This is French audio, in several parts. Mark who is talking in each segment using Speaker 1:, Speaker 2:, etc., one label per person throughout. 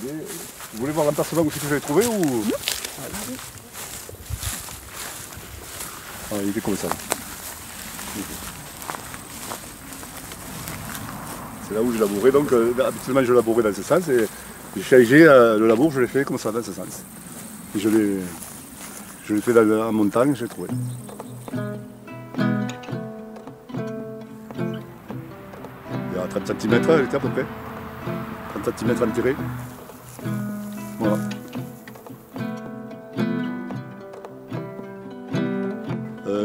Speaker 1: Vous voulez voir l'emplacement où c'est que je l'ai trouvé ou... Ah, il était comme ça. C'est là où j'ai labouré, donc habituellement je labourais dans ce sens et j'ai changé le labour, je l'ai fait comme ça dans ce sens. Et je l'ai fait en montagne, j'ai trouvé. Il y a 30 cm, elle était à peu près. 30 cm enterré. Voilà.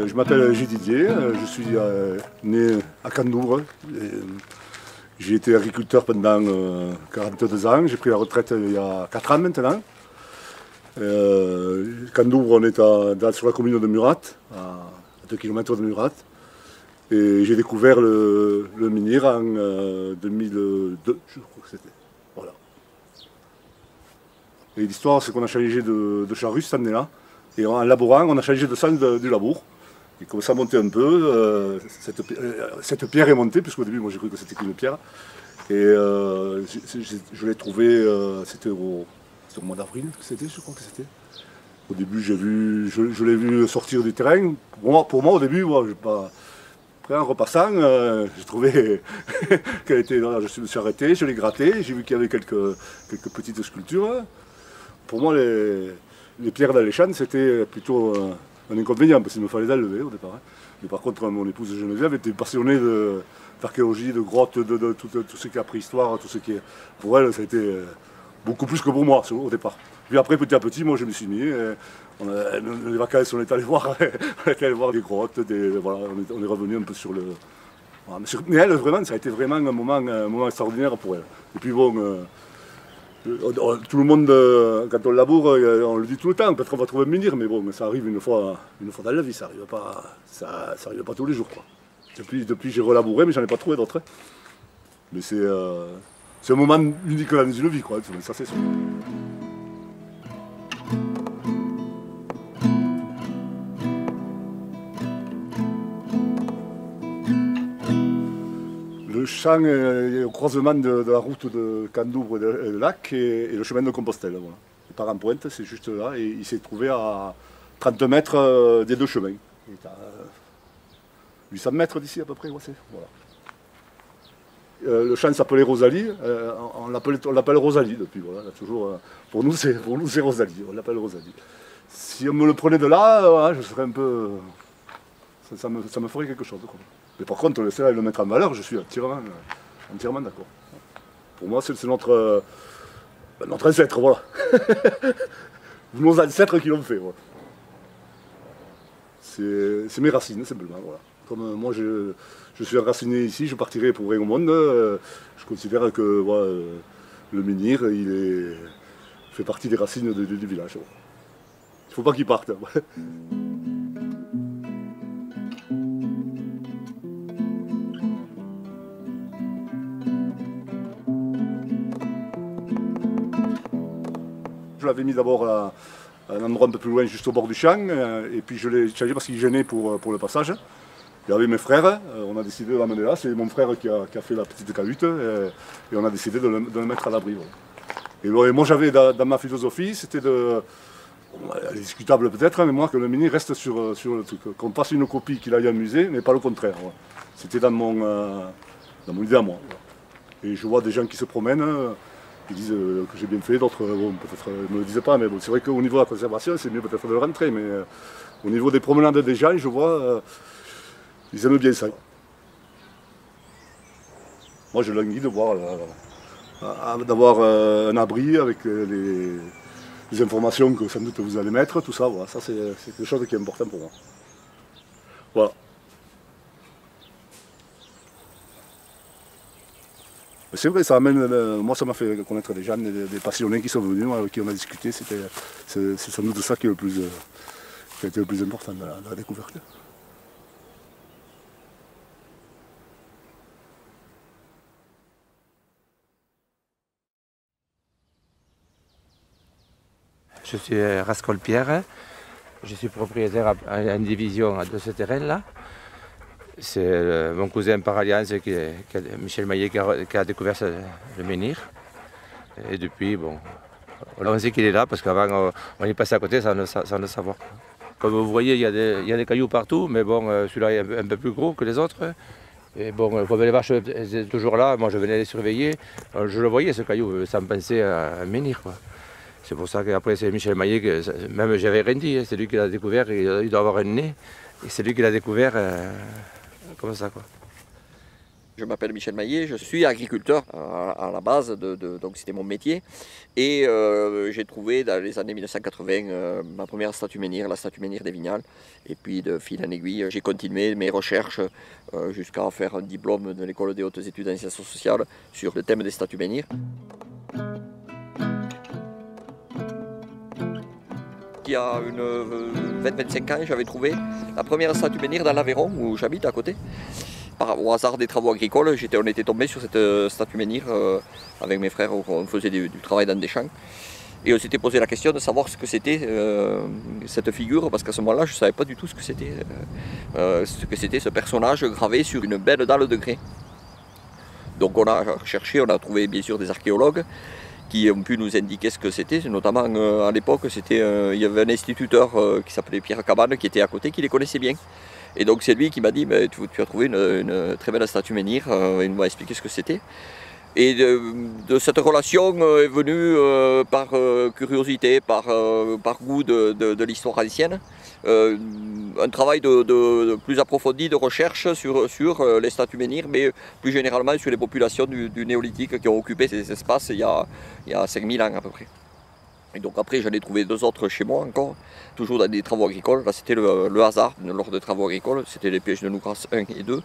Speaker 1: Je m'appelle Gilles Didier, je suis né à Candouvre. J'ai été agriculteur pendant 42 ans, j'ai pris la retraite il y a 4 ans maintenant. Candouvre, on est sur la commune de Murat, à 2 km de Murat. Et j'ai découvert le menhir en 2002, je crois que c'était. Voilà. Et l'histoire, c'est qu'on a changé de charrue cette année-là. Et en labourant, on a changé de sens du labour. Et comme ça montait un peu, cette pierre est montée, puisqu'au début, moi j'ai cru que c'était qu'une pierre. Et je l'ai trouvé, c'était au mois d'avril que c'était, je crois que c'était. Au début, je l'ai vu sortir du terrain. Pour moi au début, moi, après, en repassant, j'ai trouvé qu'elle était. Je me suis arrêté, je l'ai gratté, j'ai vu qu'il y avait quelques petites sculptures. Pour moi, les pierres dans les champs, c'était plutôt un inconvénient, parce qu'il me fallait enlever au départ. Mais par contre, mon épouse Geneviève était passionnée d'archéologie, de grottes, de tout ce qui est préhistoire, tout ce qui est. Pour elle, ça a été beaucoup plus que pour moi au départ. Puis après, petit à petit, moi je me suis mis. Les vacances, on est allé voir, des grottes, voilà, on est revenu un peu sur le. Voilà, mais elle, vraiment, ça a été vraiment un moment extraordinaire pour elle. Et puis bon. Tout le monde, quand on laboure, on le dit tout le temps, peut-être qu'on va trouver un menhir, mais bon, ça arrive une fois dans la vie, ça arrive pas tous les jours, quoi. Depuis j'ai relabouré, mais j'en ai pas trouvé d'autres. Mais c'est un moment unique dans une vie, quoi, ça c'est sûr. Le champ est au croisement de la route de Candouvre et de Lac et le chemin de Compostelle. Voilà. Et par en pointe, c'est juste là, et il s'est trouvé à 30 mètres des deux chemins. Il est à 800 mètres d'ici à peu près. Ouais, voilà. Le champ s'appelait Rosalie, on l'appelle Rosalie depuis. Voilà, toujours, pour nous c'est Rosalie, on l'appelle Rosalie. Si on me le prenait de là, je serais un peu. Ça me ferait quelque chose, quoi. Mais par contre, c'est là le mettre en valeur, je suis entièrement d'accord. Pour moi, c'est notre ancêtre, voilà. Nos ancêtres qui l'ont fait, voilà. C'est mes racines, simplement, voilà. Comme moi, je suis enraciné ici, je partirai pour rien au monde. Je considère que voilà, le menhir, fait partie des racines du village. Voilà. Il ne faut pas qu'il parte. Je l'avais mis d'abord à un endroit un peu plus loin, juste au bord du champ, et puis je l'ai changé parce qu'il gênait pour le passage. Il y avait mes frères, on a décidé de l'amener là, c'est mon frère qui a fait la petite cahute, et on a décidé de le mettre à l'abri. Voilà. Et moi j'avais dans ma philosophie, c'était elle est discutable peut-être, mais moi que le menhir reste sur le truc, qu'on fasse une copie qu'il aille amuser, mais pas le contraire. Voilà. C'était dans mon idée à moi. Voilà. Et je vois des gens qui se promènent. Ils disent que j'ai bien fait, d'autres bon, peut-être ne me le disent pas, mais bon, c'est vrai qu'au niveau de la conservation, c'est mieux peut-être de le rentrer, mais au niveau des promenades des gens, je vois, ils aiment bien ça. Moi, je languis d'avoir un abri avec les informations que sans doute vous allez mettre, tout ça, voilà, ça c'est quelque chose qui est important pour moi. Voilà. C'est vrai, ça amène, moi ça m'a fait connaître des gens, des passionnés qui sont venus, avec qui on a discuté. C'est sans doute ça qui a été le plus important dans la découverte.
Speaker 2: Je suis Rascol Pierre, je suis propriétaire en division de ce terrain-là. C'est mon cousin par alliance, Michel Maillet, qui a découvert le menhir. Et depuis, bon, on sait qu'il est là parce qu'avant on y passait à côté sans le savoir. Comme vous voyez, il y a des cailloux partout, mais bon, celui-là est un peu plus gros que les autres. Et bon, comme les vaches étaient toujours là, moi je venais les surveiller, je le voyais ce caillou, ça me pensait à un menhir, quoi. C'est pour ça qu'après c'est Michel Maillet, même j'avais rien dit, c'est lui qui l'a découvert, il doit avoir un nez, et c'est lui qui l'a découvert comme ça, quoi.
Speaker 3: Je m'appelle Michel Maillet, je suis agriculteur à la base, donc c'était mon métier. Et j'ai trouvé dans les années 1980 ma première statue menhir, la statue menhir des Vignales. Et puis de fil en aiguille, j'ai continué mes recherches jusqu'à faire un diplôme de l'école des hautes études en sciences sociales sur le thème des statues menhirs. Il y a une 20-25 ans, j'avais trouvé la première statue menhir dans l'Aveyron, où j'habite à côté. Au hasard des travaux agricoles, on était tombé sur cette statue menhir avec mes frères, on faisait du travail dans des champs. Et on s'était posé la question de savoir ce que c'était cette figure, parce qu'à ce moment-là, je ne savais pas du tout ce que c'était ce personnage gravé sur une belle dalle de grès. Donc on a cherché, on a trouvé bien sûr des archéologues qui ont pu nous indiquer ce que c'était, notamment à l'époque, il y avait un instituteur qui s'appelait Pierre Cabane qui était à côté, qui les connaissait bien. Et donc c'est lui qui m'a dit, tu as trouvé une très belle statue menhir, il m'a expliqué ce que c'était. Et de cette relation est venue par curiosité, par goût de l'histoire ancienne, un travail de plus approfondi de recherche sur les statues menhirs, mais plus généralement sur les populations du néolithique qui ont occupé ces espaces il y a 5000 ans à peu près. Et donc après j'en ai trouvé deux autres chez moi encore, toujours dans des travaux agricoles. Là c'était le hasard lors des travaux agricoles, c'était les pièges de Nougras 1 et 2.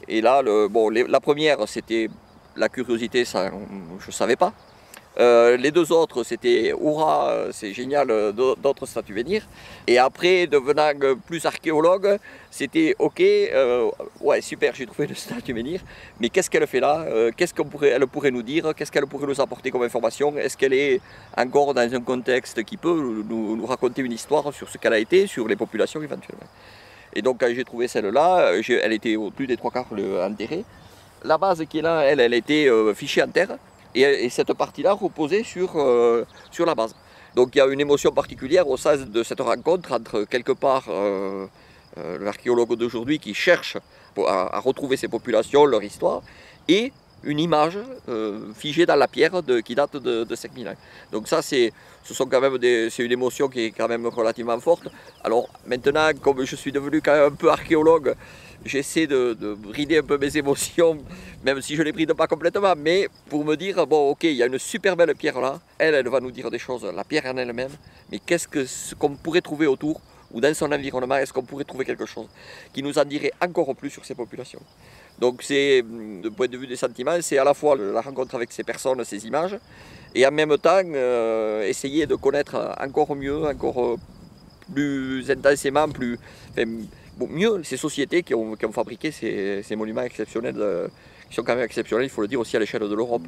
Speaker 3: Et là, la première c'était la curiosité, ça je ne savais pas. Les deux autres c'était hurrah, c'est génial, d'autres statues menhirs. Et après, devenant plus archéologue, c'était ok, ouais super, j'ai trouvé une statue menhir, mais qu'est-ce qu'elle fait là, qu'est-ce qu'elle pourrait nous dire, qu'est-ce qu'elle pourrait nous apporter comme information, est-ce qu'elle est encore dans un contexte qui peut nous raconter une histoire sur ce qu'elle a été, sur les populations éventuellement. Et donc quand j'ai trouvé celle-là, elle était au plus des trois quarts enterrée. La base qui est là, elle était fichée en terre. Et cette partie-là reposait sur la base. Donc il y a une émotion particulière au sein de cette rencontre entre quelque part l'archéologue d'aujourd'hui qui cherche à retrouver ces populations, leur histoire, et une image figée dans la pierre qui date de 5000 ans. Donc ça c'est une émotion qui est quand même relativement forte. Alors maintenant, comme je suis devenu quand même un peu archéologue, j'essaie de brider un peu mes émotions, même si je ne les bride pas complètement, mais pour me dire, bon ok, il y a une super belle pierre là, elle va nous dire des choses, la pierre en elle-même, mais ce qu'on pourrait trouver autour, ou dans son environnement, est-ce qu'on pourrait trouver quelque chose qui nous en dirait encore plus sur ces populations. Donc c'est, du point de vue des sentiments, c'est à la fois la rencontre avec ces personnes, ces images, et en même temps essayer de connaître encore mieux, encore plus intensément, mieux ces sociétés qui ont fabriqué ces monuments exceptionnels, qui sont quand même exceptionnels, il faut le dire aussi à l'échelle de l'Europe.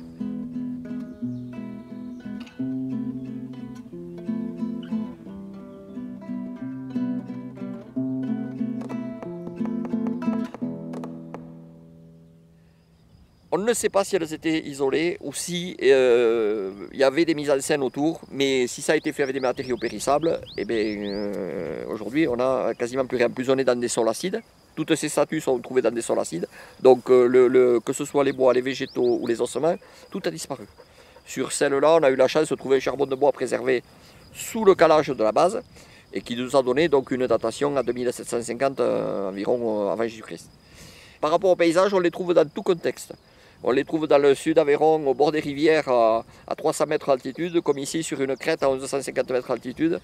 Speaker 3: On ne sait pas si elles étaient isolées ou si il y avait des mises en scène autour, mais si ça a été fait avec des matériaux périssables, eh bien, aujourd'hui on a quasiment plus rien. Plus on est dans des sols acides. Toutes ces statues sont trouvées dans des sols acides, donc que ce soit les bois, les végétaux ou les ossements, tout a disparu. Sur celle-là, on a eu la chance de trouver un charbon de bois préservé sous le calage de la base et qui nous a donné donc une datation à 2750 environ avant Jésus-Christ. Par rapport au paysage, on les trouve dans tout contexte. On les trouve dans le sud d'Aveyron, au bord des rivières, à 300 mètres d'altitude, comme ici sur une crête à 1150 mètres d'altitude.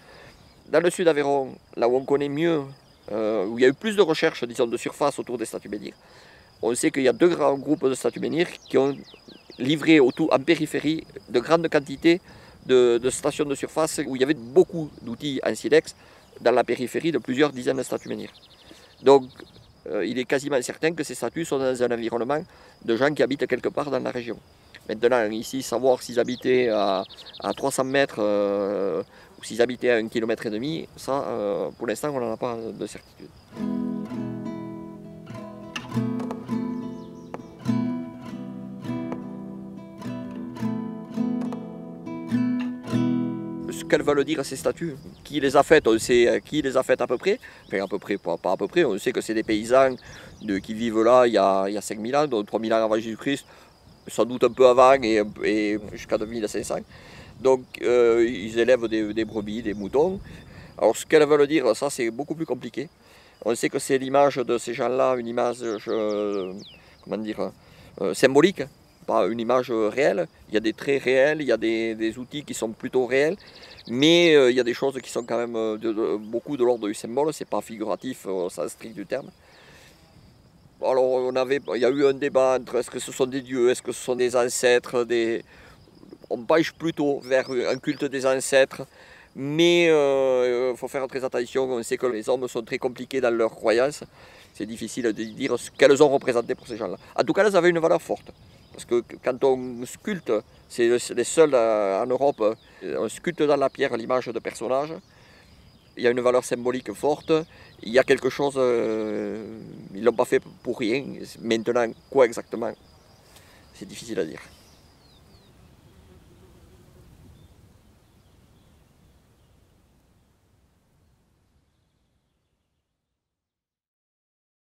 Speaker 3: Dans le sud d'Aveyron, là où on connaît mieux, où il y a eu plus de recherches, disons, de surface autour des statues menhirs, on sait qu'il y a deux grands groupes de statues menhirs qui ont livré en périphérie de grandes quantités de stations de surface où il y avait beaucoup d'outils en silex dans la périphérie de plusieurs dizaines de statues menhirs. Donc, il est quasiment certain que ces statues sont dans un environnement de gens qui habitent quelque part dans la région. Maintenant, ici, savoir s'ils habitaient à 300 mètres ou s'ils habitaient à 1,5 km, ça, pour l'instant, on n'en a pas de certitude. qu'elles veulent dire ces statues. Qui les a faites, on sait qui les a faites à peu près. Enfin à peu près, pas à peu près, on sait que c'est des paysans qui vivent là il y a 5000 ans, donc 3000 ans avant Jésus-Christ, sans doute un peu avant et jusqu'à 2500. Donc ils élèvent des brebis, des moutons. Alors ce qu'elles veulent dire, ça c'est beaucoup plus compliqué. On sait que c'est l'image de ces gens-là, une image, comment dire, symbolique, pas une image réelle. Il y a des traits réels, il y a des outils qui sont plutôt réels, mais il y a des choses qui sont quand même beaucoup de l'ordre du symbole, c'est pas figuratif au sens strict du terme. Alors il y a eu un débat entre est-ce que ce sont des dieux, est-ce que ce sont des ancêtres, on penche plutôt vers un culte des ancêtres, mais il faut faire très attention, on sait que les hommes sont très compliqués dans leurs croyances, c'est difficile de dire ce qu'elles ont représenté pour ces gens-là. En tout cas, elles avaient une valeur forte, parce que quand on sculpte, c'est les seuls en Europe, on sculpte dans la pierre l'image de personnages, il y a une valeur symbolique forte, il y a quelque chose, ils ne l'ont pas fait pour rien, maintenant quoi exactement, c'est difficile à dire.